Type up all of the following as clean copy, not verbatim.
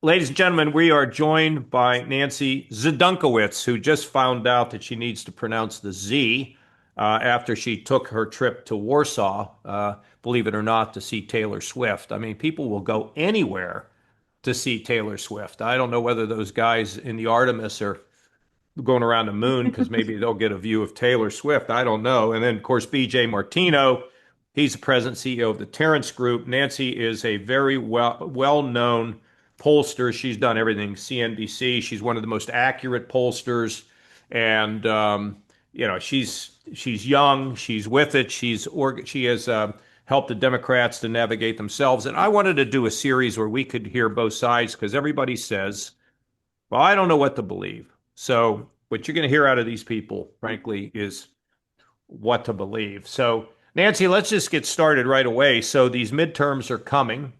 Ladies and gentlemen, we are joined by Nancy Zdunkewicz, who just found out that she needs to pronounce the Z after she took her trip to Warsaw, believe it or not, to see Taylor Swift. I mean, people will go anywhere to see Taylor Swift. I don't know whether those guys in the Artemis are going around the moon because maybe they'll get a view of Taylor Swift. I don't know. And then, of course, BJ Martino, he's the president CEO of the Tarrance Group. Nancy is a very well-known pollster. She's done everything CNBC. She's one of the most accurate pollsters, and she's young. She's with it. She has helped the Democrats to navigate themselves. And I wanted to do a series where we could hear both sides because everybody says, well, I don't know what to believe. So what you're going to hear out of these people, frankly, is what to believe. So, Nancy, let's just get started right away. So these midterms are coming.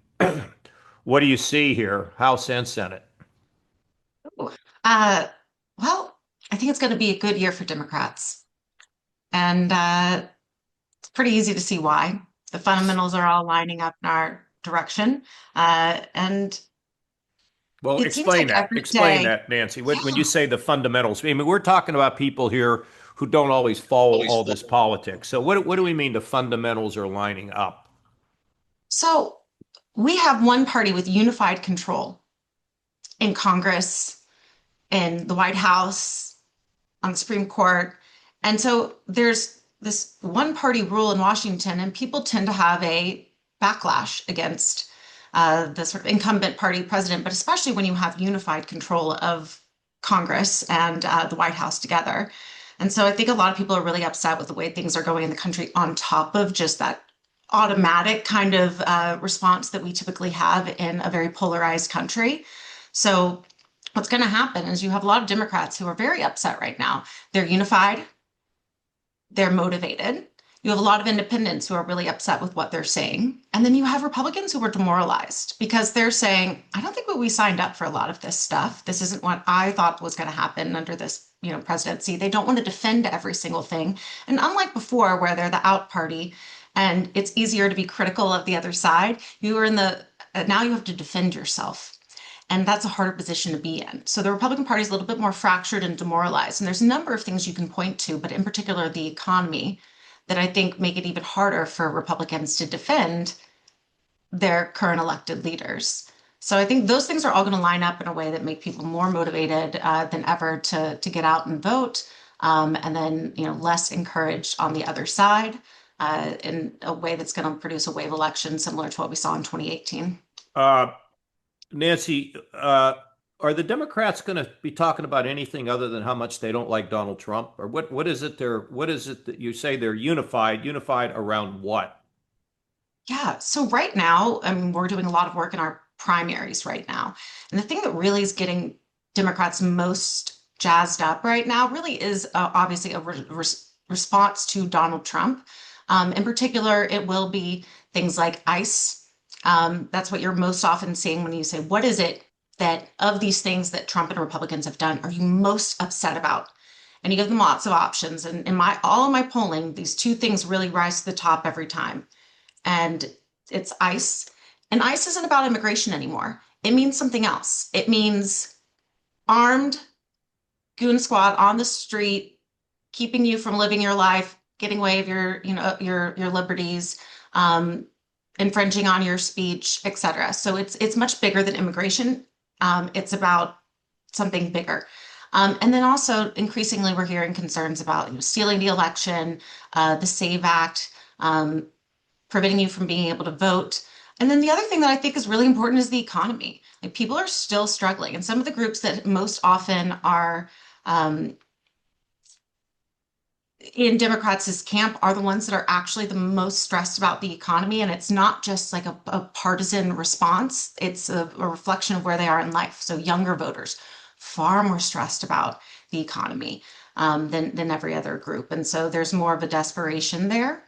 What do you see here? House and Senate. Ooh. Uh, well, I think it's going to be a good year for Democrats. And it's pretty easy to see why. The fundamentals are all lining up in our direction. And Well, it seems explain like that. every Explain day, that, Nancy. When yeah. you say the fundamentals, I mean, we're talking about people here who don't always follow all this politics. So what do we mean the fundamentals are lining up? So we have one party with unified control in Congress, in the White House, on the Supreme Court. And so there's this one party rule in Washington, and people tend to have a backlash against the sort of incumbent party president, but especially when you have unified control of Congress and the White House together. And so I think a lot of people are really upset with the way things are going in the country, on top of just that automatic kind of response that we typically have in a very polarized country. So what's going to happen is you have a lot of Democrats who are very upset right now. They're unified, they're motivated. You have a lot of independents who are really upset with what they're saying. And then you have Republicans who are demoralized because they're saying, I don't think we signed up for a lot of this stuff. This isn't what I thought was going to happen under this, presidency. They don't want to defend every single thing. And unlike before, where they're the out party and it's easier to be critical of the other side, you are in the now you have to defend yourself. And that's a harder position to be in. So the Republican Party is a little bit more fractured and demoralized. And there's a number of things you can point to, but in particular, the economy, that I think make it even harder for Republicans to defend their current elected leaders. So I think those things are all going to line up in a way that make people more motivated than ever to get out and vote, and then less encouraged on the other side in a way that's going to produce a wave election similar to what we saw in 2018. Uh, Nancy, are the Democrats going to be talking about anything other than how much they don't like Donald Trump, or what is it that you say they're unified? Unified around what? Yeah. So right now, I mean, we're doing a lot of work in our primaries right now. And the thing that really is getting Democrats most jazzed up right now really is obviously a response to Donald Trump. In particular, it will be things like ICE. That's what you're most often seeing when you say, what is it that of these things that Trump and Republicans have done are you most upset about? And you give them lots of options. And in my all of my polling, these two things really rise to the top every time, and it's ICE. And ICE isn't about immigration anymore. It means something else. It means armed goon squad on the street, keeping you from living your life, getting away with your liberties, infringing on your speech, etc. So it's much bigger than immigration. It's about something bigger. And then also increasingly we're hearing concerns about stealing the election, the SAVE Act, preventing you from being able to vote. And then the other thing that I think is really important is the economy. Like people are still struggling, and some of the groups that most often are um, in Democrats' camp are the ones that are actually the most stressed about the economy. And it's not just like a partisan response, it's a reflection of where they are in life. So younger voters, far more stressed about the economy than every other group. And so there's more of a desperation there.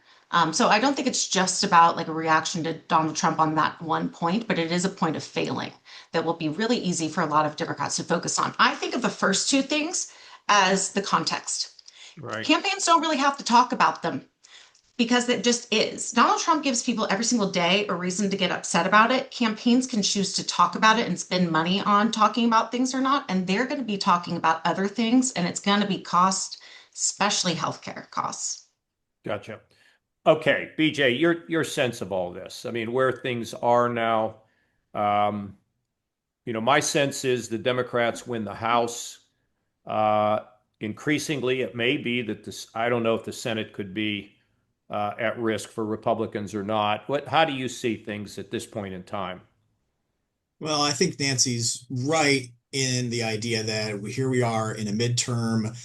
So I don't think it's just about like a reaction to Donald Trump on that one point, but it is a point of failing that will be really easy for a lot of Democrats to focus on. I think of the first two things as the context. Right. Campaigns don't really have to talk about them because it just is. Donald Trump gives people every single day a reason to get upset about it. Campaigns can choose to talk about it and spend money on talking about things or not, and they're going to be talking about other things, and it's going to be cost, especially healthcare costs. Gotcha. Okay, BJ, your sense of all this. I mean, where things are now. Um, my sense is the Democrats win the House. Uh, Increasingly, it may be that this. I don't know if the Senate could be at risk for Republicans or not. How do you see things at this point in time? Well, I think Nancy's right in the idea that here we are in a midterm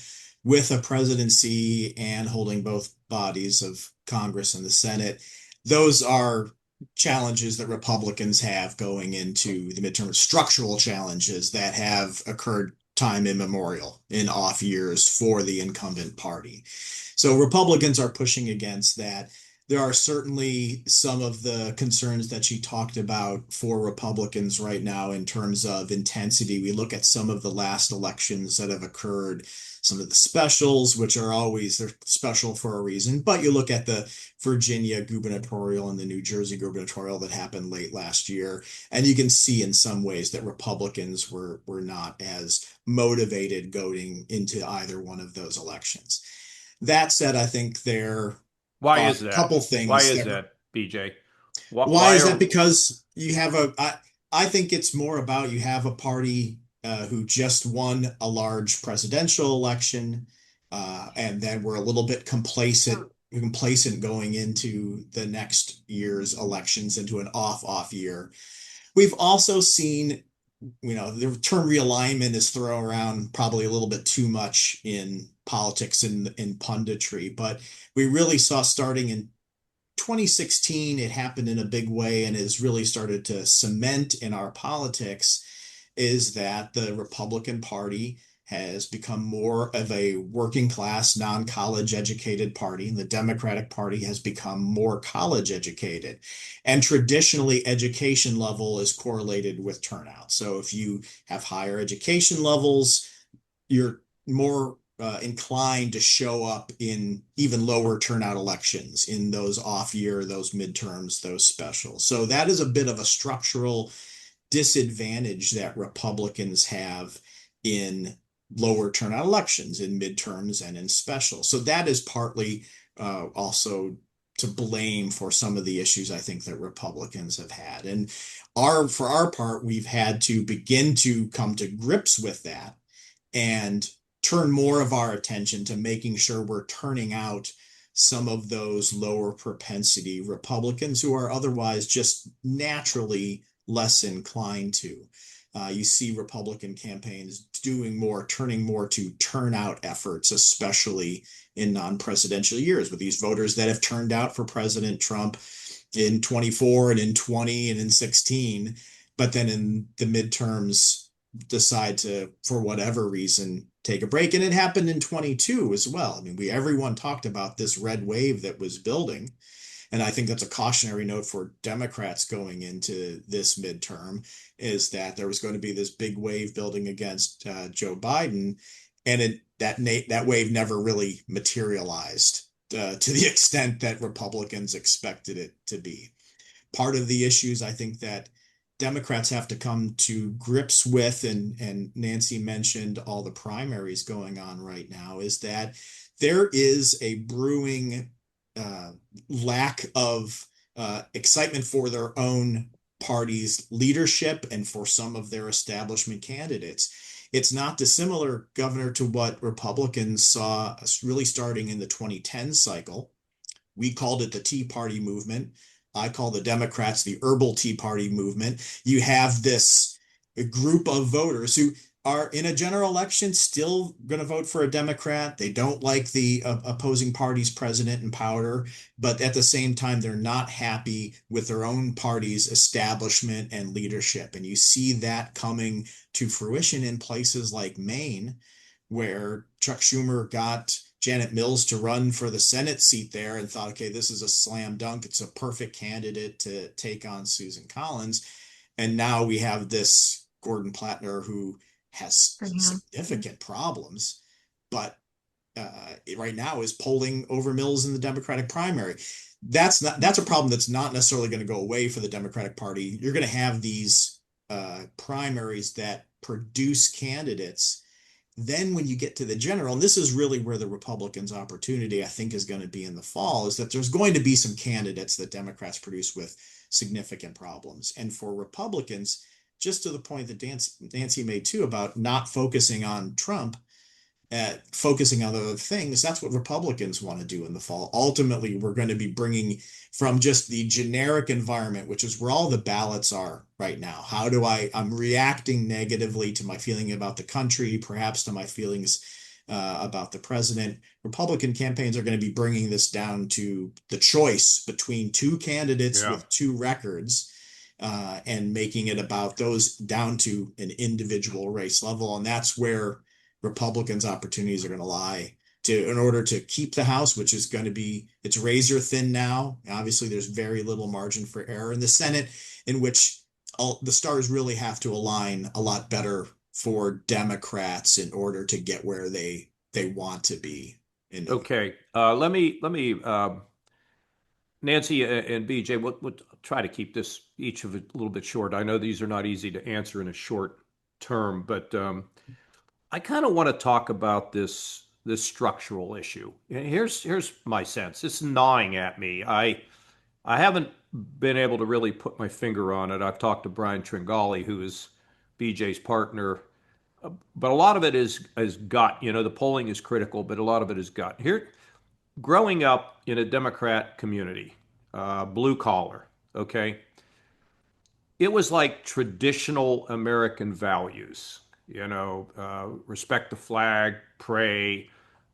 with a presidency and holding both bodies of Congress and the Senate. Those are challenges that Republicans have going into the midterm, structural challenges that have occurred time immemorial in off years for the incumbent party. So Republicans are pushing against that. There are certainly some of the concerns that she talked about for Republicans right now in terms of intensity. We look at some of the last elections that have occurred, some of the specials, which are always, they're special for a reason, but you look at the Virginia gubernatorial and the New Jersey gubernatorial that happened late last year, and you can see in some ways that Republicans were not as motivated going into either one of those elections. That said, I think there Why are is a that? couple Why things is that that, BJ? Why, why why is that? are Because you have I think it's more about you have a party who just won a large presidential election, and then we're a little bit complacent going into the next year's elections into an off year. We've also seen, the term realignment is thrown around probably a little bit too much in politics and in punditry, but we really saw starting in 2016, it happened in a big way and has really started to cement in our politics is that the Republican Party has become more of a working class, non-college educated party, and the Democratic Party has become more college educated. And traditionally, education level is correlated with turnout. So if you have higher education levels, you're more inclined to show up in even lower turnout elections in those off year, those midterms, those specials. So that is a bit of a structural disadvantage that Republicans have in lower turnout elections, in midterms and in specials. So that is partly also to blame for some of the issues I think that Republicans have had. And for our part, we've had to begin to come to grips with that and turn more of our attention to making sure we're turning out some of those lower propensity Republicans who are otherwise just naturally less inclined to. You see Republican campaigns doing more, turning more to turnout efforts, especially in non-presidential years, with these voters that have turned out for President Trump in 24 and in 20 and in 16, but then in the midterms decide to, for whatever reason, take a break. And it happened in 22 as well. I mean, everyone talked about this red wave that was building. And I think that's a cautionary note for Democrats going into this midterm is that there was going to be this big wave building against Joe Biden, and that wave never really materialized to the extent that Republicans expected it to be. Part of the issues I think that Democrats have to come to grips with, and Nancy mentioned all the primaries going on right now, is that there is a brewing lack of excitement for their own party's leadership and for some of their establishment candidates. It's not dissimilar, Governor, to what Republicans saw really starting in the 2010 cycle. We called it the Tea Party movement. I call the Democrats the Herbal Tea Party movement. You have this group of voters who are in a general election still going to vote for a Democrat. They don't like the opposing party's president and power, but at the same time, they're not happy with their own party's establishment and leadership. And you see that coming to fruition in places like Maine, where Chuck Schumer got Janet Mills to run for the Senate seat there and thought, okay, this is a slam dunk. It's a perfect candidate to take on Susan Collins. And now we have this Gordon Plattner who has Yeah. significant problems, but right now is polling over Mills in the Democratic primary. That's a problem that's not necessarily going to go away for the Democratic Party. You're going to have these primaries that produce candidates. Then when you get to the general, and this is really where the Republicans' opportunity, I think, is going to be in the fall, is that there's going to be some candidates that Democrats produce with significant problems. And for Republicans, just to the point that Nancy made too about not focusing on Trump, focusing on other things, that's what Republicans want to do in the fall. Ultimately, we're going to be bringing from just the generic environment, which is where all the ballots are right now. I'm reacting negatively to my feeling about the country, perhaps to my feelings about the president. Republican campaigns are going to be bringing this down to the choice between two candidates with two records, and making it about those down to an individual race level. And that's where Republicans' opportunities are going to lie in order to keep the House, which is going to be, it's razor thin now. Obviously, there's very little margin for error in the Senate, in which the stars really have to align a lot better for Democrats in order to get where they want to be. Okay, let me Nancy and BJ, we'll try to keep this each of it a little bit short. I know these are not easy to answer in a short term, but I kind of want to talk about this structural issue. Here's my sense. It's gnawing at me. I haven't been able to really put my finger on it. I've talked to Brian Tringali, who is BJ's partner, but a lot of it is gut. The polling is critical, but a lot of it is gut. Here, growing up in a Democrat community, blue collar, okay, it was like traditional American values. Respect the flag, pray.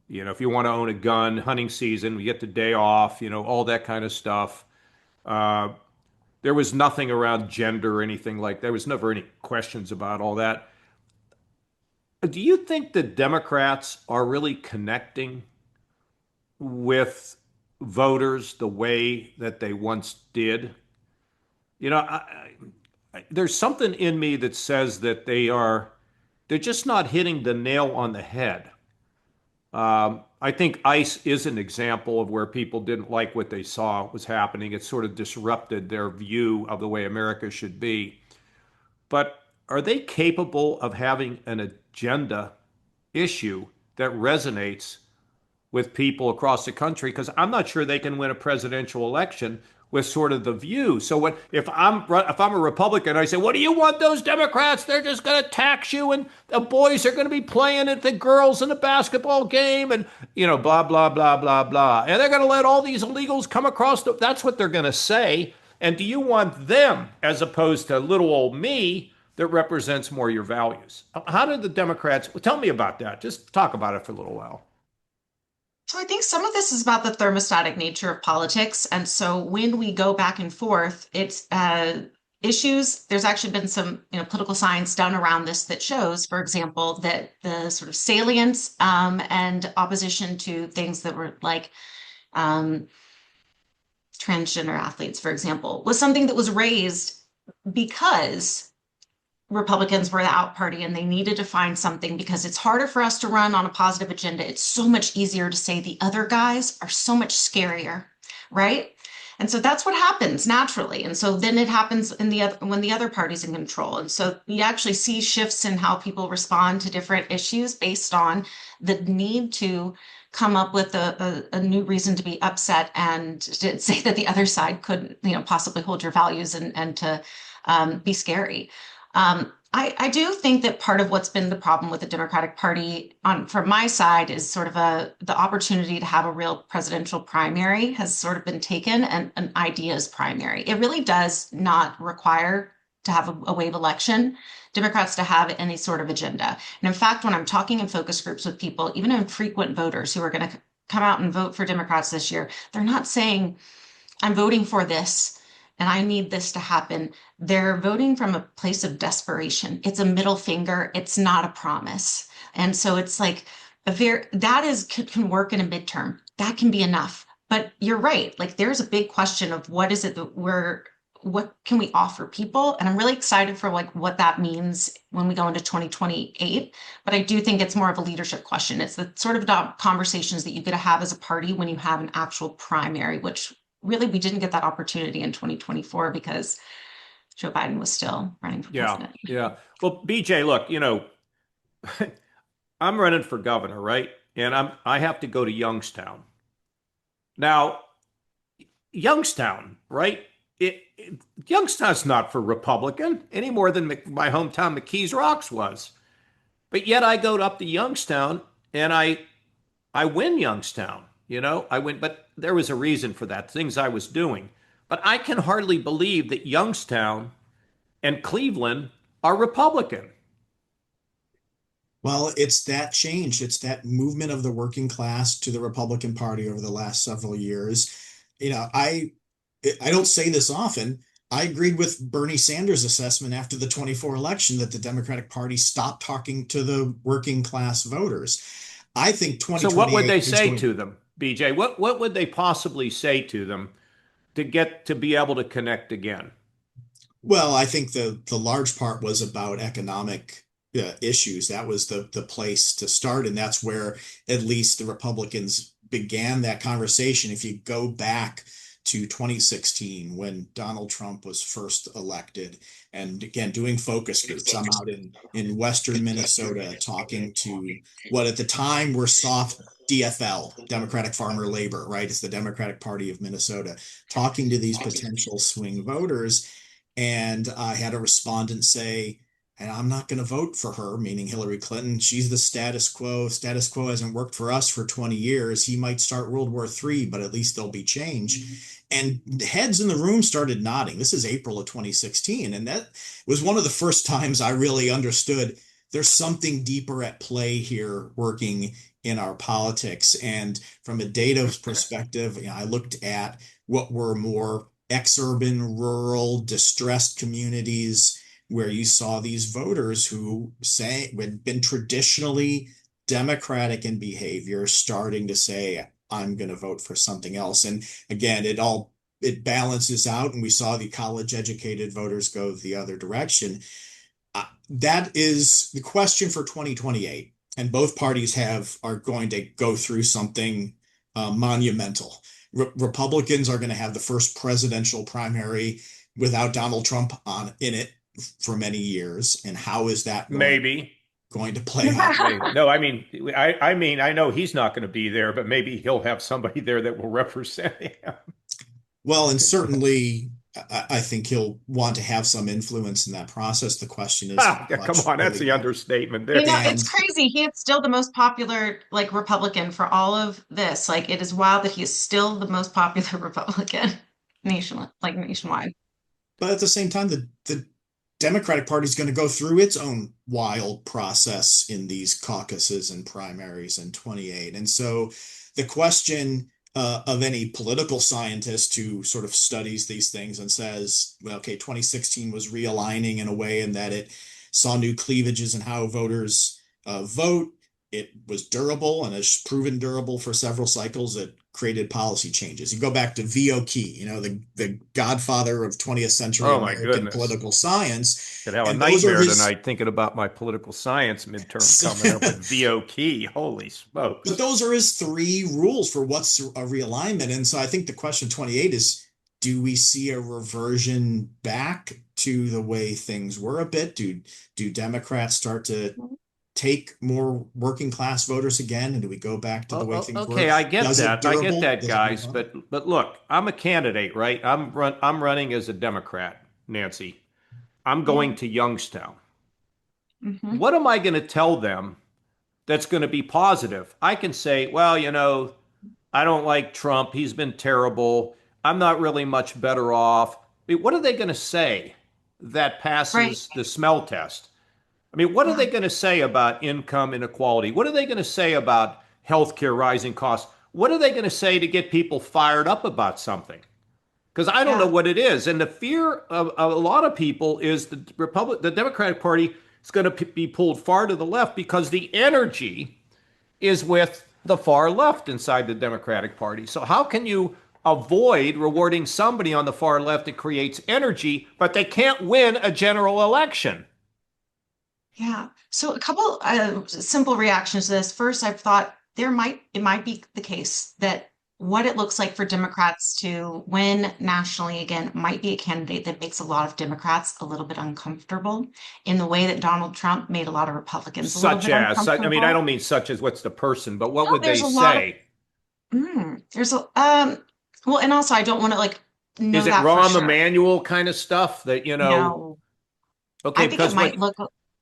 If you want to own a gun, hunting season, we get the day off. All that kind of stuff. There was nothing around gender or anything like that. There was never any questions about all that. Do you think the Democrats are really connecting with voters the way that they once did? There's something in me that says that they're just not hitting the nail on the head. I think ICE is an example of where people didn't like what they saw was happening. It sort of disrupted their view of the way America should be. But are they capable of having an agenda issue that resonates with people across the country? Because I'm not sure they can win a presidential election with sort of the view. So if I'm a Republican, I say, what do you want those Democrats? They're just going to tax you, and the boys are going to be playing at the girls in the basketball game, and blah blah blah blah blah, and they're going to let all these illegals come across. That's what they're going to say. And do you want them as opposed to little old me that represents more your values? How did the Democrats? Well, tell me about that. Just talk about it for a little while. So I think some of this is about the thermostatic nature of politics. And so when we go back and forth, it's issues. There's actually been some political science done around this that shows, for example, that the sort of salience and opposition to things that were like transgender athletes, for example, was something that was raised because Republicans were the out party and they needed to find something, because it's harder for us to run on a positive agenda. It's so much easier to say the other guys are so much scarier, right? And so that's what happens naturally. And so then it happens when the other party's in control. And so you actually see shifts in how people respond to different issues based on the need to come up with a new reason to be upset and to say that the other side couldn't, possibly hold your values and to be scary. I do think that part of what's been the problem with the Democratic Party from my side is sort of the opportunity to have a real presidential primary has sort of been taken, and an ideas primary. It really does not require to have a wave election, Democrats to have any sort of agenda. And in fact, when I'm talking in focus groups with people, even infrequent voters who are going to come out and vote for Democrats this year, they're not saying, I'm voting for this and I need this to happen. They're voting from a place of desperation. It's a middle finger. It's not a promise. And so it's like can work in a midterm. That can be enough. But you're right. Like there's a big question of what is it that what can we offer people? And I'm really excited for like what that means when we go into 2028. But I do think it's more of a leadership question. It's the sort of conversations that you get to have as a party when you have an actual primary, which really we didn't get that opportunity in 2024 because Joe Biden was still running for Yeah, president. yeah. Well, BJ, look, I'm running for governor, right? And I have to go to Youngstown. Now, Youngstown, right? Youngstown's not for Republican any more than my hometown McKees Rocks was. But yet I go up to Youngstown and I win Youngstown. I win, but there was a reason for that, things I was doing. But I can hardly believe that Youngstown and Cleveland are Republican. Well, it's that change. It's that movement of the working class to the Republican Party over the last several years. You know, I don't say this often. I agreed with Bernie Sanders' assessment after the 24 election that the Democratic Party stopped talking to the working class voters. I think So what would 2028 they is say going. to them, BJ? What would they possibly say to them to get to be able to connect again? Well, I think the large part was about economic issues. That was the place to start, and that's where at least the Republicans began that conversation. If you go back to 2016 when Donald Trump was first elected, and again doing focus groups, I'm out in Western Minnesota talking to what at the time were soft DFL, Democratic Farmer Labor, right? It's the Democratic Party of Minnesota, talking to these potential swing voters. And I had a respondent say, and I'm not going to vote for her, meaning Hillary Clinton. She's the status quo. Status quo hasn't worked for us for 20 years. He might start World War III, but at least there'll be change. And heads in the room started nodding. This is April of 2016. And that was one of the first times I really understood there's something deeper at play here working in our politics. And from a data perspective, I looked at what were more exurban, rural, distressed communities where you saw these voters who had been traditionally Democratic in behavior starting to say, I'm going to vote for something else. And again, it balances out, and we saw the college educated voters go the other direction. That is the question for 2028. And both parties are going to go through something monumental. Republicans are going to have the first presidential primary without Donald Trump in it for many years. And how is that going to play out? Maybe. No, I know he's not going to be there, but maybe he'll have somebody there that will represent him. Well, and certainly I think he'll want to have some influence in that process. The question is, Come on, that's the understatement there. It's crazy. He is still the most popular like Republican for all of this. Like it is wild that he is still the most popular Republican nationwide. But at the same time, the Democratic Party is going to go through its own wild process in these caucuses and primaries in 28. And so the question of any political scientist who sort of studies these things and says, well, okay, 2016 was realigning in a way in that it saw new cleavages in how voters vote. It was durable and has proven durable for several cycles. It created policy changes. You go back to V.O. Key, the godfather of 20th century American political science. Could have a nightmare tonight thinking about my political science midterm coming up with V.O. Key. Holy smokes. But those are his three rules for what's a realignment. And so I think the question 28 is, do we see a reversion back to the way things were a bit? Do Democrats start to take more working class voters again, and do we go back to the way things were? Okay, I get that, guys. But look, I'm a candidate, right? I'm running as a Democrat, Nancy. I'm going to Youngstown. Mm-hmm. What am I going to tell them that's going to be positive? I can say, well, I don't like Trump. He's been terrible. I'm not really much better off. I mean, what are they going to say that passes the smell test? I mean, what are they going to say about income inequality? What are they going to say about healthcare rising costs? What are they going to say to get people fired up about something? Because I don't know what it is. And the fear of a lot of people is the Democratic Party is going to be pulled far to the left because the energy is with the far left inside the Democratic Party. So how can you avoid rewarding somebody on the far left that creates energy, but they can't win a general election. Yeah. So a couple simple reactions to this. First, I've thought it might be the case that what it looks like for Democrats to win nationally again might be a candidate that makes a lot of Democrats a little bit uncomfortable in the way that Donald Trump made a lot of Republicans a little Such bit as, I mean, I uncomfortable. don't mean such as what's the person, but what No, would there's they a lot of say? there's a well, and also I don't want to like Is know it that for Rahm sure. Emanuel kind of stuff that, No. okay, I think it because might what, look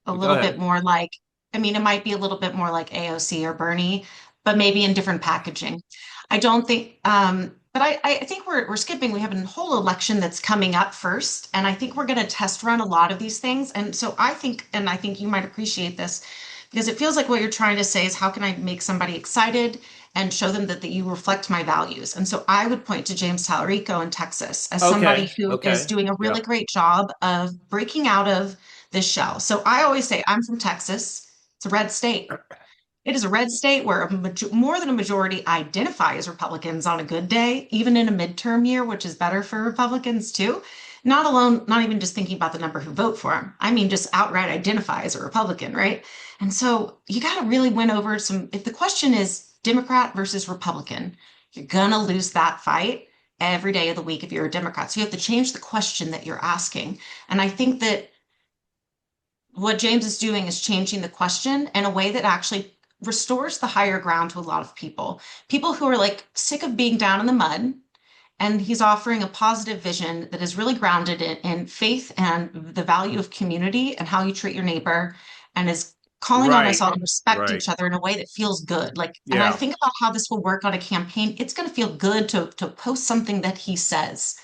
a go little bit ahead. more like, I mean, it might be a little bit more like AOC or Bernie, but maybe in different packaging. I don't think, but I think we're skipping. We have a whole election that's coming up first, and I think we're going to test run a lot of these things. And so I think, and I think you might appreciate this, because it feels like what you're trying to say is how can I make somebody excited and show them that you reflect my values? And so I would point to James Talarico in Texas as somebody Okay, who is okay, doing a really yeah, great job of breaking out of this shell. So I always say I'm from Texas. It's a red state. It is a red state where more than a majority identify as Republicans on a good day, even in a midterm year, which is better for Republicans too. Not alone, not even just thinking about the number who vote for them. I mean, just outright identify as a Republican, right? And so you got to really win over some. If the question is Democrat versus Republican, you're going to lose that fight every day of the week if you're a Democrat. So you have to change the question that you're asking. And I think that what James is doing is changing the question in a way that actually restores the higher ground to a lot of people. People who are like sick of being down in the mud. And he's offering a positive vision that is really grounded in faith and the value of community and how you treat your neighbor, and is calling on us right, all to respect right, each other in a way that feels good. Like, and I yeah, think about how this will work on a campaign. It's going to feel good to post something that he says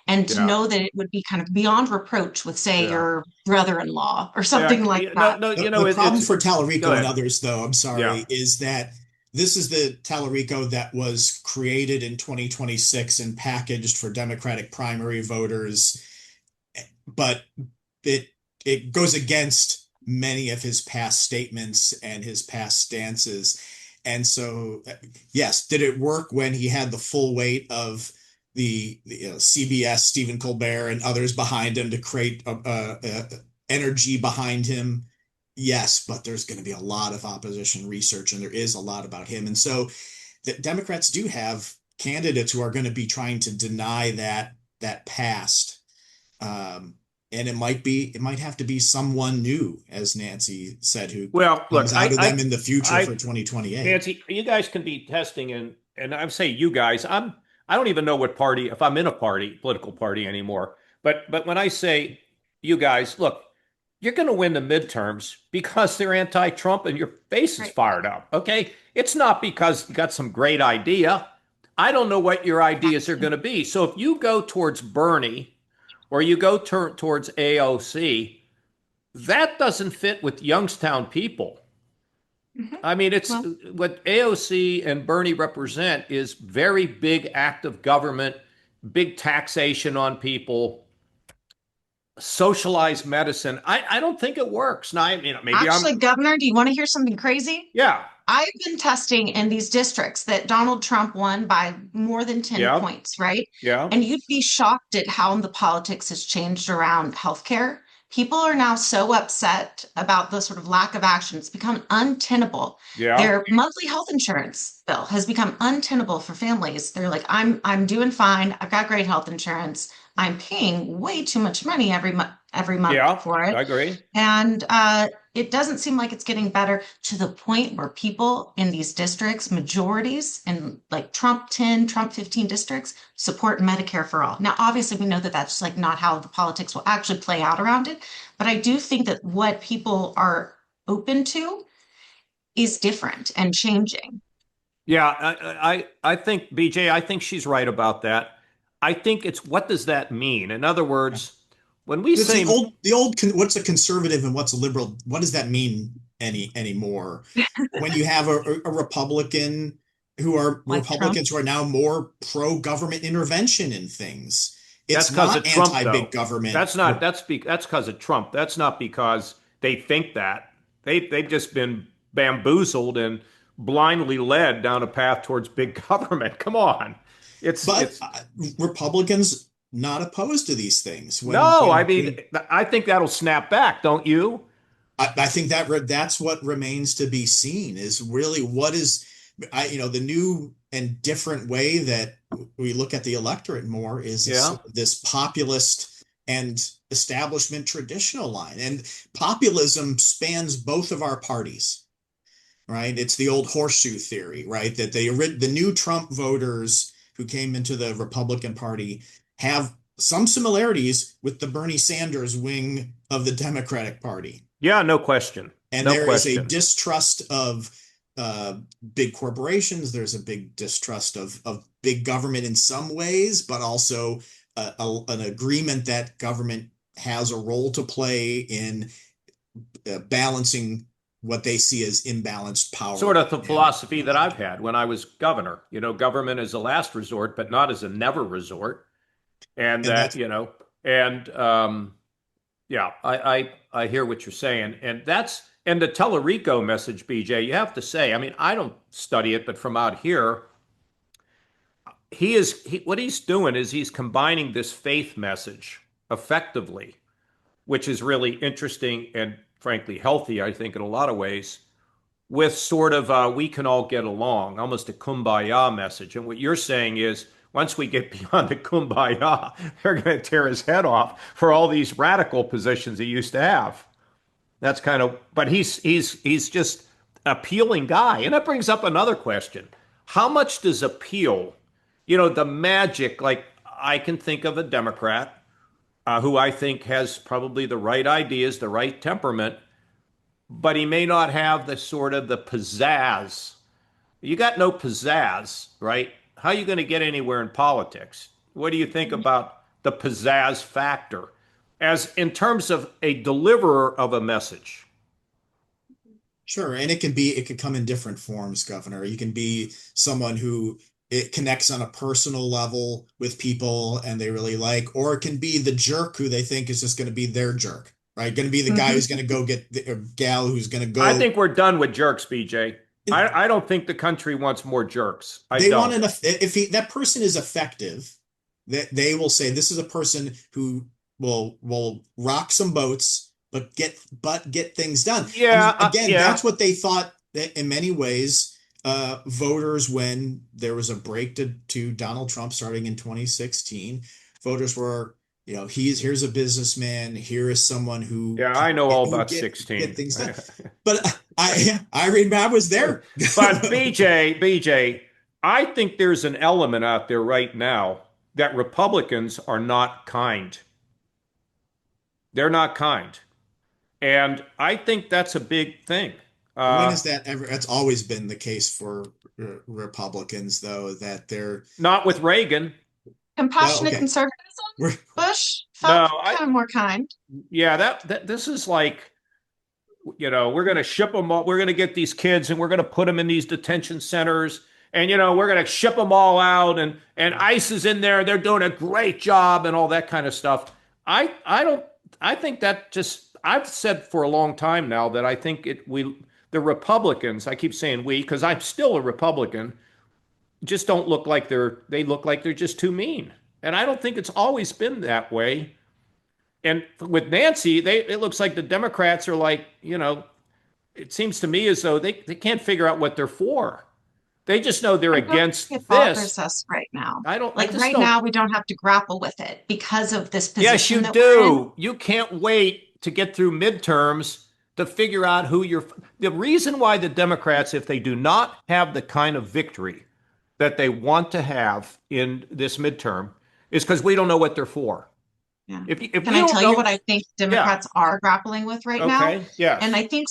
and to yeah, know that it would be kind of beyond reproach with, say, yeah, your brother-in-law or yeah. something like No, that. no, The problem it's, for go Tallarico and ahead. others, though, I'm Yeah, sorry, is that this is the Tallarico that was created in 2026 and packaged for Democratic primary voters, but it it goes against many of his past statements and his past stances. And so, yes, did it work when he had the full weight of the CBS, Stephen Colbert, and others behind him to create energy behind him? Yes, but there's going to be a lot of opposition research, and there is a lot about him. And so, the Democrats do have candidates who are going to be trying to deny that past. Um, and it might have to be someone new, as Nancy said, who well, look, comes out of them in the future for I, 2028. Nancy, you guys can be testing, and I'm saying you guys, I don't even know what party, if I'm in a party, political party anymore. But when I say you guys, look, you're going to win the midterms because they're anti-Trump and your face is Right. fired up. Okay, it's not because you got some great idea. I don't know what your ideas are going to be. So if you go towards Bernie or you go towards AOC, that doesn't fit with Youngstown people. Mhm. I mean, it's Well, what AOC and Bernie represent is very big act of government, big taxation on people, socialized medicine. I don't think it works. Now, I mean, maybe I'm, actually, Governor, do you want to hear something crazy? yeah, I've been testing in these districts that Donald Trump won by more than 10 yeah, points, right? yeah, And you'd be shocked at how the politics has changed around healthcare. People are now so upset about the sort of lack of action. It's become untenable. yeah, Their monthly health insurance bill has become untenable for families. They're like, I'm doing fine. I've got great health insurance. I'm paying way too much money every month yeah, for it. I agree. And it doesn't seem like it's getting better to the point where people in these districts, majorities in like Trump 10, Trump 15 districts, support Medicare for all. Now, obviously, we know that that's like not how the politics will actually play out around it. But I do think that what people are open to is different and changing. Yeah, I think BJ, I think she's right about that. I think it's what does that mean? In other words, when we It's say the old, what's a conservative and what's a liberal? What does that mean anymore? When you have a Republican who are Like Trump. Republicans who are now more pro-government intervention in things. that's It's because not of Trump, though. anti-big government. That's not that's because of Trump. That's not because they think that. They've just been bamboozled and blindly led down a path towards big government. Come on. But It's Republicans not opposed to these things. no, I mean, I think that'll snap back, don't you? I think that that's what remains to be seen is really what is the new and different way that we look at the electorate more is Yeah. this populist and establishment traditional line. And populism spans both of our parties, right? It's the old horseshoe theory, right? That the new Trump voters who came into the Republican Party have some similarities with the Bernie Sanders wing of the Democratic Party. Yeah, no question. And No there is a question. distrust of big corporations. There's a big distrust of big government in some ways, but also an agreement that government has a role to play in balancing what they see as imbalanced power. Sort of the philosophy that I've had when I was governor. Government is a last resort, but not as a never resort. And that, and yeah, I hear what you're saying. And the Tellerico message, BJ, you have to say, I mean, I don't study it, but from out here, what he's doing is he's combining this faith message effectively, which is really interesting and frankly healthy, I think, in a lot of ways, with sort of we can all get along, almost a kumbaya message. And what you're saying is once we get beyond the kumbaya, they're going to tear his head off for all these radical positions he used to have. That's kind of, but he's just appealing guy. And that brings up another question. How much does appeal, the magic, like I can think of a Democrat who I think has probably the right ideas, the right temperament, but he may not have the sort of the pizzazz. You got no pizzazz, right? How are you going to get anywhere in politics? What do you think about the pizzazz factor as in terms of a deliverer of a message? Sure, and it could come in different forms, Governor. You can be someone who it connects on a personal level with people and they really like, or it can be the jerk who they think is just going to be their jerk, right? Going to be the guy who's going to go get the gal who's going to go. I think we're done with jerks, BJ. I don't think the country wants more jerks. They want enough. If that person is effective, that they will say this is a person who will rock some boats, but get things done. Yeah, I mean, again, that's what they thought that in many ways, voters, when there was a break to Donald Trump starting in 2016, voters were, here's a businessman. Here is someone who. Yeah, I know all about 16. Get things done. But I was there. But BJ, I think there's an element out there right now that Republicans are not kind. They're not kind. And I think that's a big thing. When is that ever? That's always been the case for Republicans, though, that they're not with Reagan. Compassionate conservatism. Bush felt kind of more kind. Yeah, that this is like, we're going to ship them all. We're going to get these kids and we're going to put them in these detention centers. And, we're going to ship them all out and ICE is in there. They're doing a great job and all that kind of stuff. I think that I've said for a long time now that I think the Republicans, I keep saying we, because I'm still a Republican, just don't look like they look like they're just too mean. And I don't think it's always been that way. And with Nancy, it looks like the Democrats are like, it seems to me as though they can't figure out what they're for. They just know they're against this. It bothers us right now. Now we don't have to grapple with it because of this position. Yes, you do. You can't wait to get through midterms to figure out the reason why the Democrats, if they do not have the kind of victory that they want to have in this midterm, is because we don't know what they're for. Yeah. Can I tell you what I think Democrats are grappling with right now? Okay. Yeah. And I think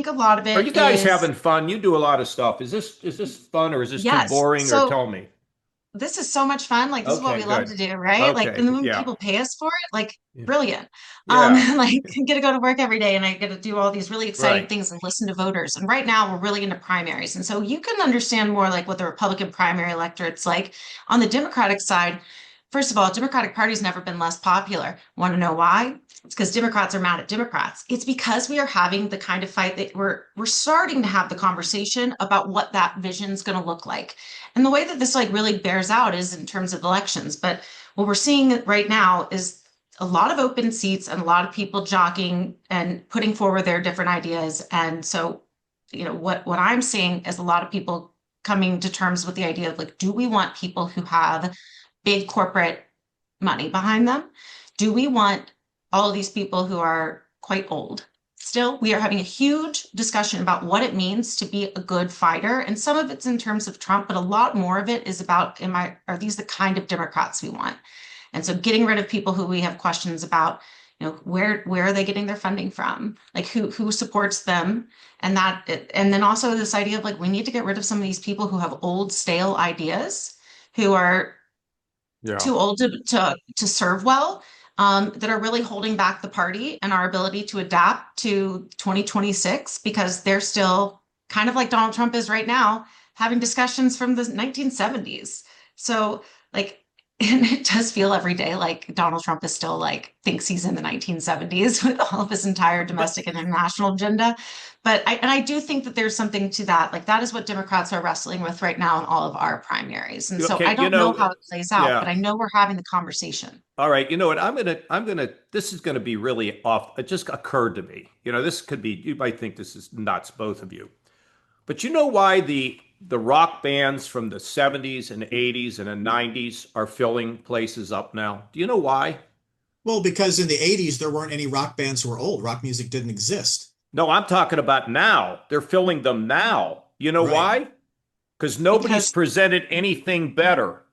a lot of it. Are you guys having fun? You do a lot of stuff. Is this fun or is this too boring? Or tell me. This is so much fun. Like, this is what we love to do, right? Like, and when people pay us for it, like, brilliant. Like, I get to go to work every day and I get to do all these really exciting things and listen to voters. And right now we're really into primaries. And so you can understand more like what the Republican primary electorate's like. On the Democratic side, first of all, Democratic Party's never been less popular. Want to know why? it's because Democrats are mad at Democrats. It's because we are having the kind of fight that we're starting to have the conversation about what that vision is going to look like. And the way that this like really bears out is in terms of elections. But what we're seeing right now is a lot of open seats and a lot of people jockeying and putting forward their different ideas. And so, what I'm seeing is a lot of people coming to terms with the idea of like, do we want people who have big corporate money behind them? Do we want all of these people who are quite old? Still, we are having a huge discussion about what it means to be a good fighter. And some of it's in terms of Trump, but a lot more of it is about, are these the kind of Democrats we want? And so getting rid of people who we have questions about, where are they getting their funding from? Like who supports them? And then also this idea of like, we need to get rid of some of these people who have old, stale ideas, who are Yeah. too old to serve well, that are really holding back the party and our ability to adapt to 2026 because they're still kind of like Donald Trump is right now, having discussions from the 1970s. So like, and it does feel every day like Donald Trump is still like thinks he's in the 1970s with all of his entire domestic and international agenda. But I do think that there's something to that. Like that is what Democrats are wrestling with right now in all of our primaries. And so Okay, I don't know how it plays out, but yeah. I know we're having the conversation. All right, you know what? This is gonna be really off. It just occurred to me. This could be, you might think this is nuts, both of you. But you know why the rock bands from the 70s and 80s and the 90s are filling places up now? Do you know why? Well, because in the 80s, there weren't any rock bands who were old. Rock music didn't exist. No, I'm talking about now. They're filling them now. You know Right. why? Because nobody's Because presented anything better.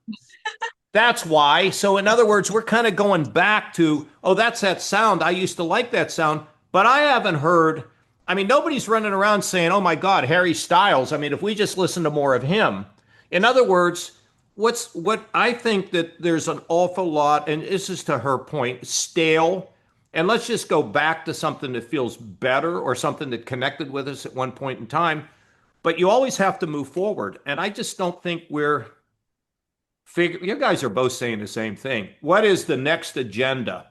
That's why. So, in other words, we're kind of going back to, oh, that's that sound. I used to like that sound, but I haven't heard. I mean, nobody's running around saying, oh my God, Harry Styles. I mean, if we just listen to more of him. In other words, what I think that there's an awful lot, and this is to her point, stale. And let's just go back to something that feels better or something that connected with us at one point in time. But you always have to move forward. And I just don't think we're you guys are both saying the same thing. What is the next agenda?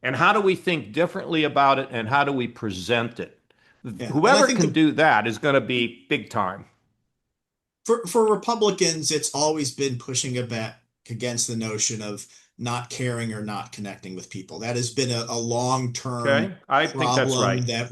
And how do we think differently about it? And how do we present it? Yeah. And I Whoever think can do that is going to be big time. for Republicans, it's always been pushing a back against the notion of not caring or not connecting with people. That has been a Okay. long-term I think that's problem right. that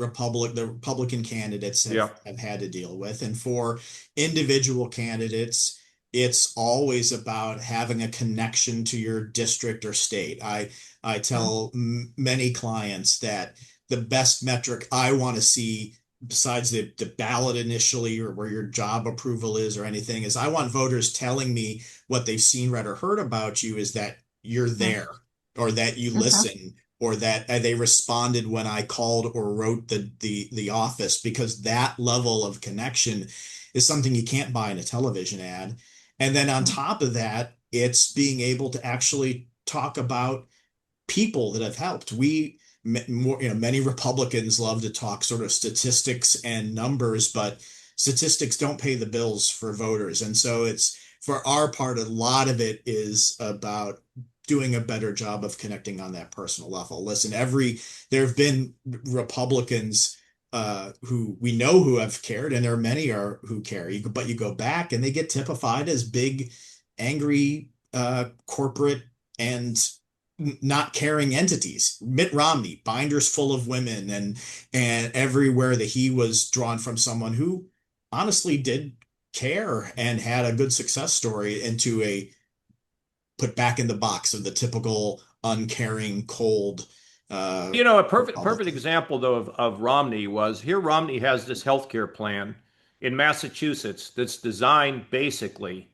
the Republican candidates Yeah. have had to deal with. And for individual candidates, it's always about having a connection to your district or state. I tell many clients that the best metric I want to see besides the ballot initially or where your job approval is or anything is I want voters telling me what they've seen, read, or heard about you is that you're there or that you listen or that they responded when I called or wrote the office because that level of connection is something you can't buy in a television ad. And then on top of that, it's being able to actually talk about people that have helped. Many Republicans love to talk sort of statistics and numbers, but statistics don't pay the bills for voters. And so it's for our part, a lot of it is about doing a better job of connecting on that personal level. Listen, there have been Republicans who we know who have cared, and there are many who care. But you go back and they get typified as big, angry, corporate and not caring entities. Mitt Romney, binders full of women, and everywhere that he was drawn from someone who honestly did care and had a good success story into a put back in the box of the typical uncaring, cold A perfect Republican. example though of Romney was here. Romney has this healthcare plan in Massachusetts that's designed basically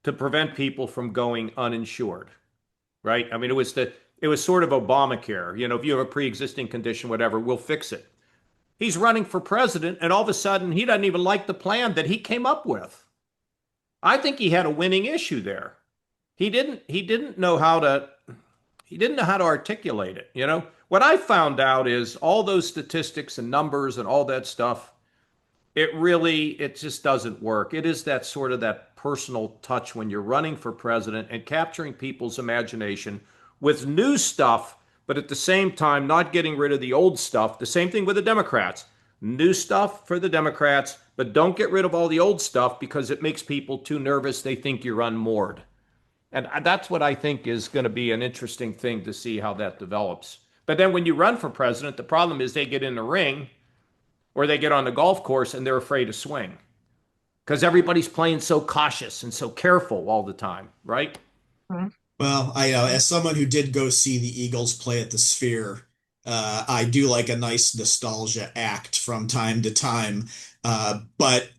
to prevent people from going uninsured. Right? I mean, it was sort of Obamacare. If you have a pre-existing condition, whatever, we'll fix it. He's running for president, and all of a sudden, he doesn't even like the plan that he came up with. I think he had a winning issue there. He didn't know how to articulate it. What I found out is all those statistics and numbers and all that stuff. It just doesn't work. It is that sort of that personal touch when you're running for president and capturing people's imagination with new stuff, but at the same time, not getting rid of the old stuff. The same thing with the Democrats. New stuff for the Democrats, but don't get rid of all the old stuff because it makes people too nervous. They think you're unmoored. And that's what I think is going to be an interesting thing to see how that develops. But then when you run for president, the problem is they get in the ring or they get on the golf course and they're afraid to swing because everybody's playing so cautious and so careful all the time, right? Mhm. Well, I know as someone who did go see the Eagles play at the Sphere, I do like a nice nostalgia act from time to time. But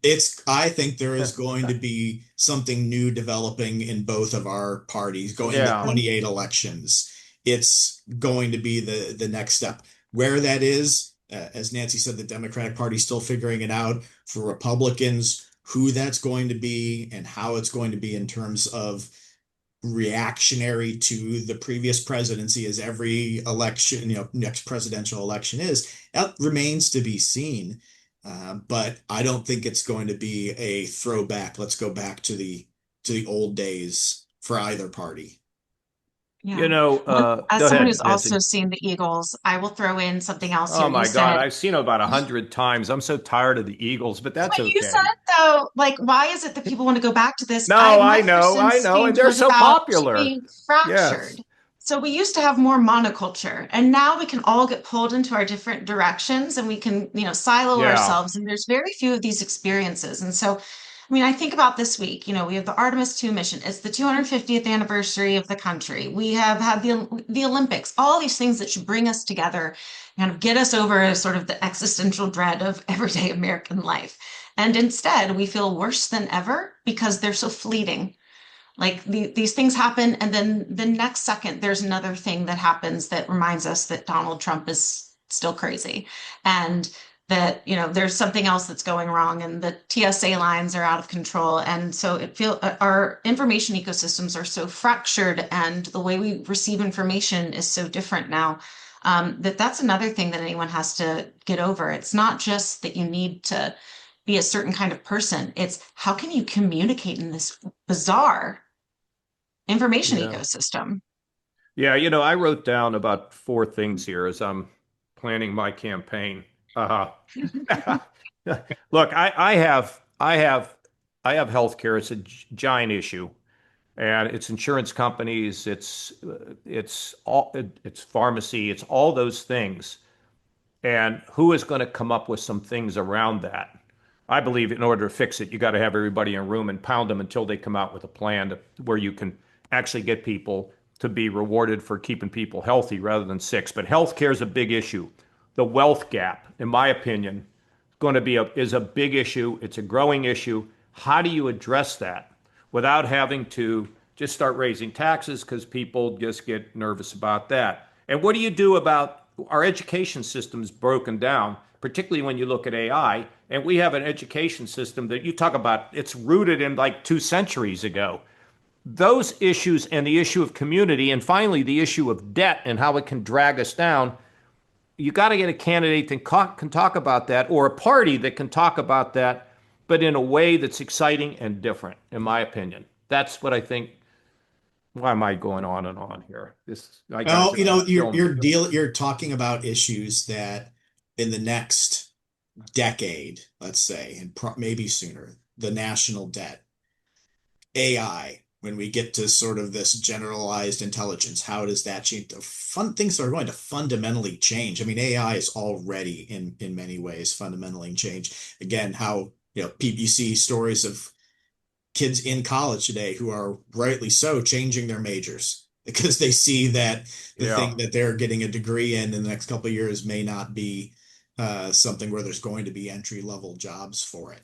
I think there is going to be something new developing in both of our parties going in the Yeah. 28 elections. It's going to be the next step. Where that is, as Nancy said, the Democratic Party is still figuring it out. For Republicans, who that's going to be and how it's going to be in terms of reactionary to the previous presidency, as every election, next presidential election is, that remains to be seen. But I don't think it's going to be a throwback. Let's go back to the old days for either party. You Yeah. know, As go someone ahead, who's also Nancy. seen the Eagles, I will throw in something else Oh here. You my God, said, I've seen it about 100 times. I'm so tired of the Eagles, but that's but you said okay. though, like, why is it that people want to go back to this? No, My first I know, and instinct they're was so about popular. being fractured. Yes. So we used to have more monoculture, and now we can all get pulled into our different directions, and we can, silo Yeah. ourselves. And there's very few of these experiences. And so, I mean, I think about this week. We have the Artemis 2 mission. It's the 250th anniversary of the country. We have had the Olympics. All these things that should bring us together, kind of get us over sort of the existential dread of everyday American life. And instead, we feel worse than ever because they're so fleeting. Like these things happen, and then the next second, there's another thing that happens that reminds us that Donald Trump is still crazy, and that there's something else that's going wrong, and the TSA lines are out of control, and so our information ecosystems are so fractured, and the way we receive information is so different now. That's another thing that anyone has to get over. It's not just that you need to be a certain kind of person. It's how can you communicate in this bizarre information Yeah. ecosystem? Yeah, I wrote down about four things here as I'm planning my campaign. Uh, Look, I have healthcare. It's a giant issue, and it's insurance companies, it's pharmacy, it's all those things. And who is going to come up with some things around that? I believe in order to fix it, you got to have everybody in a room and pound them until they come out with a plan where you can actually get people to be rewarded for keeping people healthy rather than sick. But healthcare is a big issue. The wealth gap, in my opinion, is a big issue. It's a growing issue. How do you address that without having to just start raising taxes because people just get nervous about that? And what do you do about our education system's broken down, particularly when you look at AI? And we have an education system that you talk about, it's rooted in like 2 centuries ago. Those issues and the issue of community, and finally the issue of debt and how it can drag us down, you got to get a candidate that can talk about that, or a party that can talk about that, but in a way that's exciting and different, in my opinion. That's what I think. Why am I going on and on here? This, my guys Well, are going to kill me. you're talking about issues that in the next decade, let's say, and maybe sooner, the national debt, AI, when we get to sort of this generalized intelligence, how does that change? The fun things are going to fundamentally change. I mean, AI is already in many ways fundamentally changed. Again, how you see stories of kids in college today who are rightly so changing their majors because they see that the Yeah. thing that they're getting a degree in the next couple of years may not be something where there's going to be entry level jobs for it.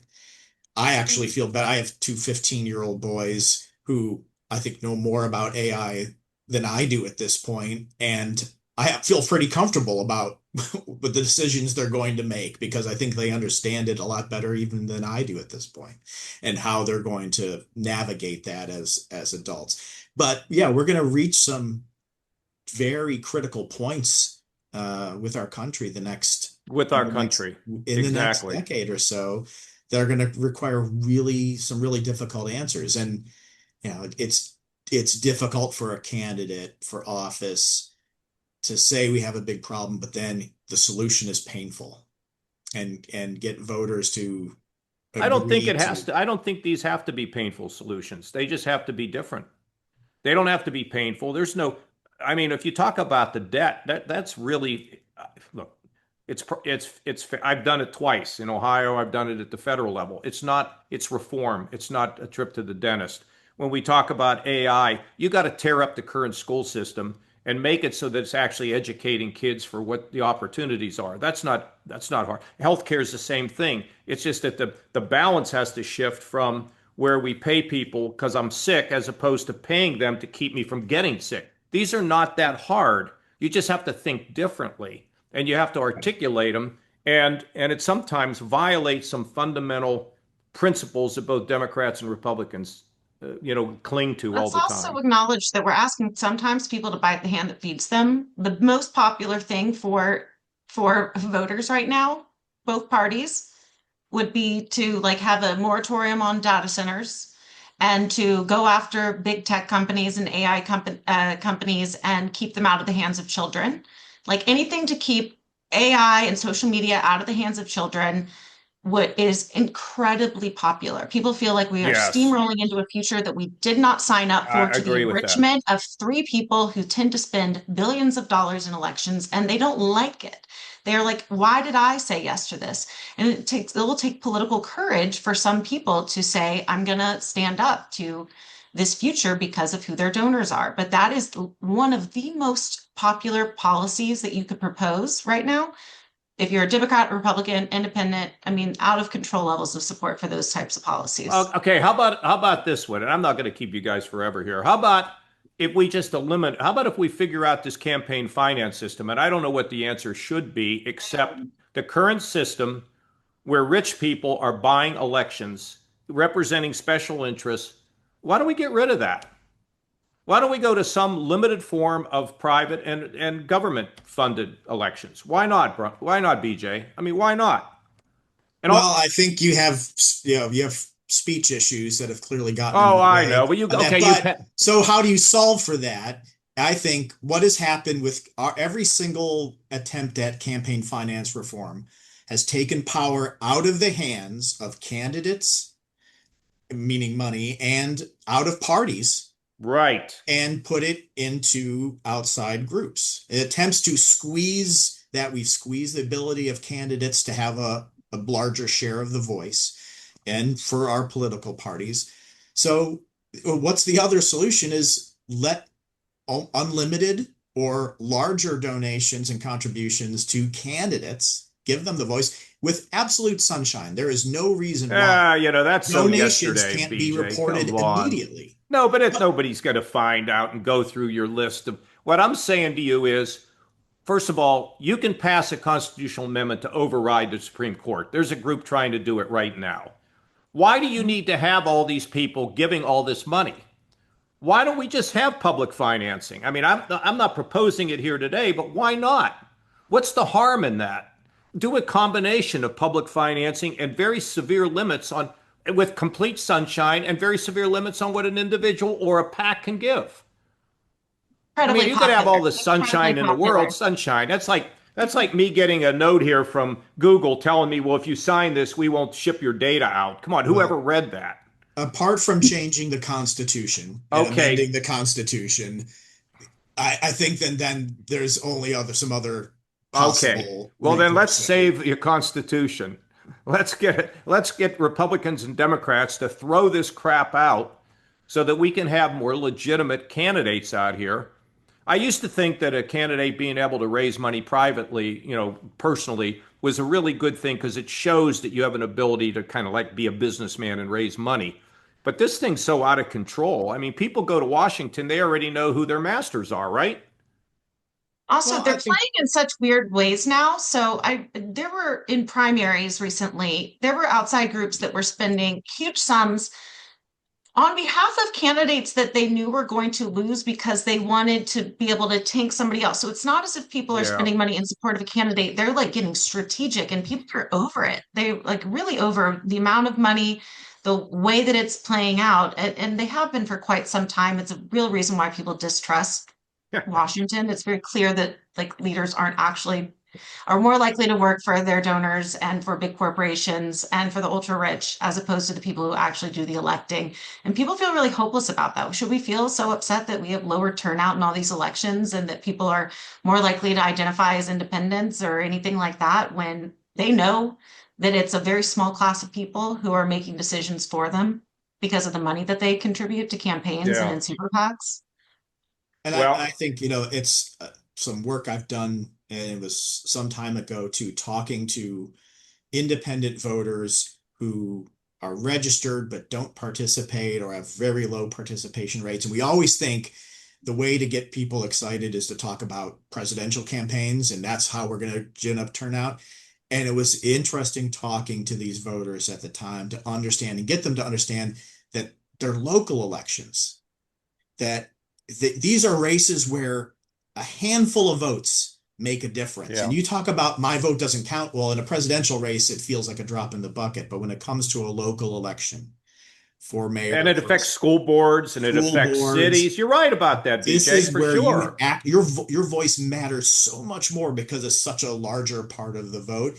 I actually feel bad. I have two 15-year-old boys who I think know more about AI than I do at this point, and I feel pretty comfortable about with the decisions they're going to make because I think they understand it a lot better even than I do at this point, and how they're going to navigate that as adults. But yeah, we're going to reach some very critical points with our country With our country. in the next Exactly. decade or so that are going to require some really difficult answers. And it's difficult for a candidate for office to say we have a big problem, but then the solution is painful and get voters to I don't think agree it has to. I don't think these have to be painful solutions. They just have to be different. They don't have to be painful. There's no, I mean, if you talk about the debt, that's really, look, I've done it twice in Ohio. I've done it at the federal level. It's reform. It's not a trip to the dentist. When we talk about AI, you got to tear up the current school system and make it so that it's actually educating kids for what the opportunities are. That's not hard. Healthcare is the same thing. It's just that the balance has to shift from where we pay people because I'm sick as opposed to paying them to keep me from getting sick. These are not that hard. You just have to think differently and you have to articulate them. And it sometimes violates some fundamental principles that both Democrats and Republicans, cling to all Let's the also time. acknowledge that we're asking sometimes people to bite the hand that feeds them. The most popular thing for voters right now, both parties, would be to like have a moratorium on data centers and to go after big tech companies and AI companies and keep them out of the hands of children. Like anything to keep AI and social media out of the hands of children what is incredibly popular. People feel like we are Yes, steamrolling into a future that we did not sign up for, I to the agree with that. enrichment of three people who tend to spend billions of dollars in elections and they don't like it. They're like, why did I say yes to this? And it will take political courage for some people to say, I'm going to stand up to this future because of who their donors are. But that is one of the most popular policies that you could propose right now if you're a Democrat, Republican, Independent, I mean, out of control levels of support for those types of policies. Okay, how about this one? And I'm not going to keep you guys forever here. How about if we just eliminate? How about if we figure out this campaign finance system? And I don't know what the answer should be, except the current system where rich people are buying elections, representing special interests. Why don't we get rid of that? Why don't we go to some limited form of private and government funded elections? Why not, bro? Why not, BJ? I mean, why not? And Well, all, I think you have speech issues that have clearly gotten in oh, the I way know. But you of that. okay? But so how do you solve for that? I think what has happened with every single attempt at campaign finance reform has taken power out of the hands of candidates, meaning money, and out of parties right. and put it into outside groups. It attempts to squeeze that. We've squeezed the ability of candidates to have a larger share of the voice and for our political parties. So what's the other solution is let unlimited or larger donations and contributions to candidates, give them the voice with absolute sunshine. There is no reason why That's so donations yesterday, can't be BJ. reported Come on. immediately. No, but But nobody's going to find out and go through your list of. What I'm saying to you is, first of all, you can pass a constitutional amendment to override the Supreme Court. There's a group trying to do it right now. Why do you need to have all these people giving all this money? Why don't we just have public financing? I mean, I'm not proposing it here today, but why not? What's the harm in that? Do a combination of public financing and very severe limits on, with complete sunshine and very severe limits on what an individual or a PAC can give. I mean, Incredibly you could have all popular. the Incredibly sunshine in the popular. world, sunshine. That's like me getting a note here from Google telling me, well, if you sign this, we won't ship your data out. Come on, whoever well, read that? apart from changing the Constitution and Okay, amending the Constitution, I think then there's only some other okay. possible Well, then let's recourse that we. save your Constitution. Let's get Republicans and Democrats to throw this crap out so that we can have more legitimate candidates out here. I used to think that a candidate being able to raise money privately, personally, was a really good thing because it shows that you have an ability to kind of like be a businessman and raise money. But this thing's so out of control. I mean, people go to Washington, they already know who their masters are, right? Also, Well, they're I think playing in such weird ways now. So there were in primaries recently, there were outside groups that were spending huge sums on behalf of candidates that they knew were going to lose because they wanted to be able to tank somebody else. So it's not as if people are Yeah. spending money in support of a candidate. They're like getting strategic and people are over it. They like really over the amount of money, the way that it's playing out. And they have been for quite some time. It's a real reason why people distrust Washington, it's very clear that like leaders are more likely to work for their donors and for big corporations and for the ultra rich as opposed to the people who actually do the electing. And people feel really hopeless about that. Should we feel so upset that we have lower turnout in all these elections and that people are more likely to identify as independents or anything like that when they know that it's a very small class of people who are making decisions for them because of the money that they contribute to campaigns and Yeah. in super PACs? And I Well, think, it's some work I've done, and it was some time ago, to talking to independent voters who are registered but don't participate or have very low participation rates. And we always think the way to get people excited is to talk about presidential campaigns, and that's how we're going to gin up turnout. And it was interesting talking to these voters at the time to understand and get them to understand that they're local elections, that these are races where a handful of votes make a difference. And yeah. you talk about my vote doesn't count. Well, in a presidential race, it feels like a drop in the bucket. But when it comes to a local election for mayor, And it for affects school boards and it school affects boards, cities. You're right about that, this BJ, is for where you sure. act, your voice matters so much more because it's such a larger part of the vote.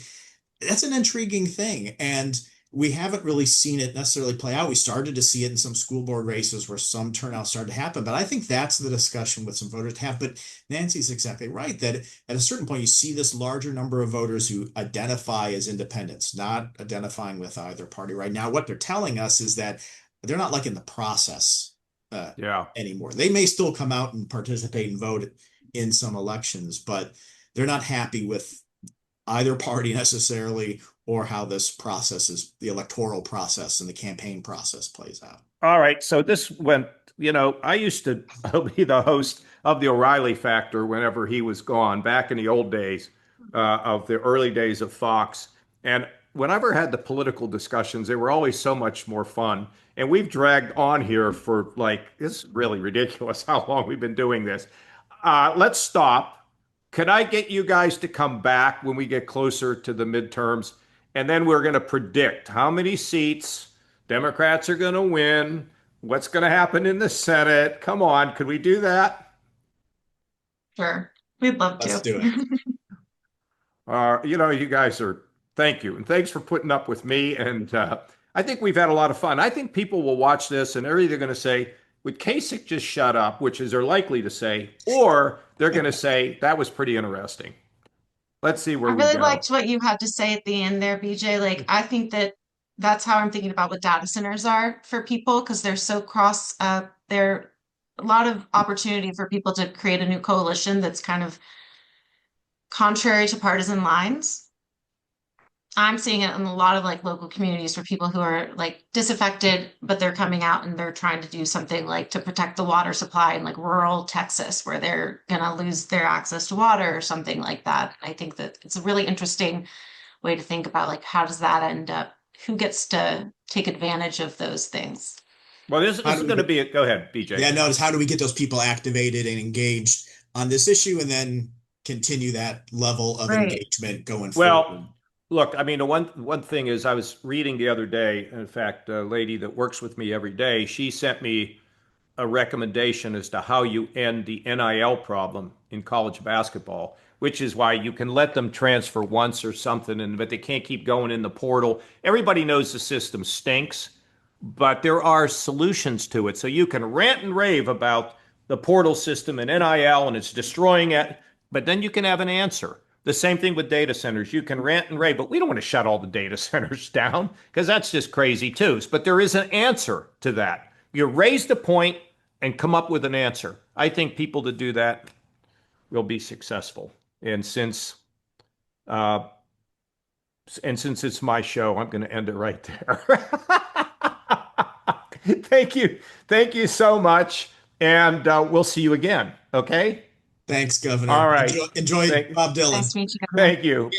That's an intriguing thing. And we haven't really seen it necessarily play out. We started to see it in some school board races where some turnout started to happen. But I think that's the discussion with some voters to have. But Nancy's exactly right that at a certain point, you see this larger number of voters who identify as independents, not identifying with either party right now. What they're telling us is that they're not liking the process uh, Yeah. anymore. They may still come out and participate and vote in some elections, but they're not happy with either party necessarily, or how this process is, the electoral process and the campaign process plays out. All right. So this went, I used to be the host of the O'Reilly Factor whenever he was gone back in the old days of the early days of Fox. And whenever I had the political discussions, they were always so much more fun. And we've dragged on here for like, it's really ridiculous how long we've been doing this. Let's stop. Could I get you guys to come back when we get closer to the midterms? And then we're going to predict how many seats Democrats are going to win, what's going to happen in the Senate. Come on, could we do that? Sure. We'd love Let's to. do it. You guys are, thank you. And thanks for putting up with me. And I think we've had a lot of fun. I think people will watch this and they're either going to say, would Kasich just shut up, which is they're likely to say, or they're going to say, that was pretty interesting. Let's see I where we really go. liked what you had to say at the end there, BJ. Like, I think that that's how I'm thinking about what data centers are for people because they're so they're a lot of opportunity for people to create a new coalition that's kind of contrary to partisan lines. I'm seeing it in a lot of like local communities for people who are like disaffected, but they're coming out and they're trying to do something like to protect the water supply in like rural Texas where they're gonna lose their access to water or something like that. I think that it's a really interesting way to think about like how does that end up? Who gets to take advantage of those things? Well, this, How this do is we going to get, be go ahead, BJ. yeah, notice how do we get those people activated and engaged on this issue and then continue that level of Right. engagement going forward? Well, look, I mean, the one thing is I was reading the other day, in fact, a lady that works with me every day, she sent me a recommendation as to how you end the NIL problem in college basketball, which is why you can let them transfer once or something, but they can't keep going in the portal. Everybody knows the system stinks, but there are solutions to it. So you can rant and rave about the portal system and NIL and it's destroying it, but then you can have an answer. The same thing with data centers. You can rant and rave, but we don't want to shut all the data centers down because that's just crazy too. But there is an answer to that. You raise the point and come up with an answer. I think people that do that will be successful. Uh, and since it's my show, I'm going to end it right there. Thank you so much, and we'll see you again. Okay. Thanks, All Governor. right. Enjoy Thank, Bob Dylan. Nice to meet you, Governor. thank you.